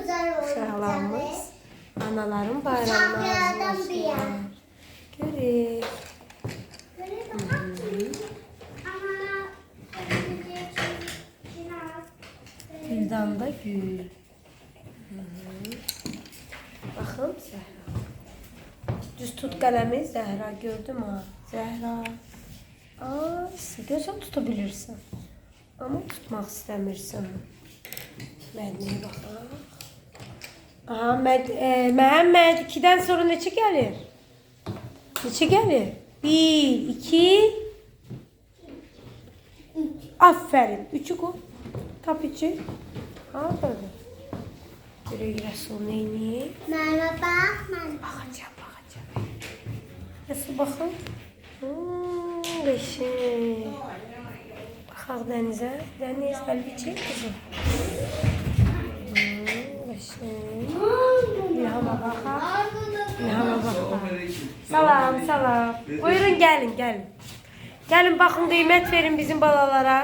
Uşaqlarımız anaların bayramlarını görür. Güldan da gül. Bakın Zəhra. Düz tut qələmi Zəhra, gördüm ha. Zəhra. Gözəl tutabilirsin. Ama tutmaq istəmirsən. Mədniyə baxaq. Aha, Məhəmməd 2-dən sonra neçə gəlir? Neçə gəlir? 1, 2, aferin. 3'ü koy. Tap içi. Aferin. Görək Rəsul neyini? Merhaba. Baxacağım. Rəsul baxın. Qəşəng. Baxaq dənizə. Dəniz qəlbi çək kızım. Qəşəng. İlhama baxaq. İlhama baxaq. Salam. Buyurun gəlin. Gəlin baxın, qiymət verin bizim balalara.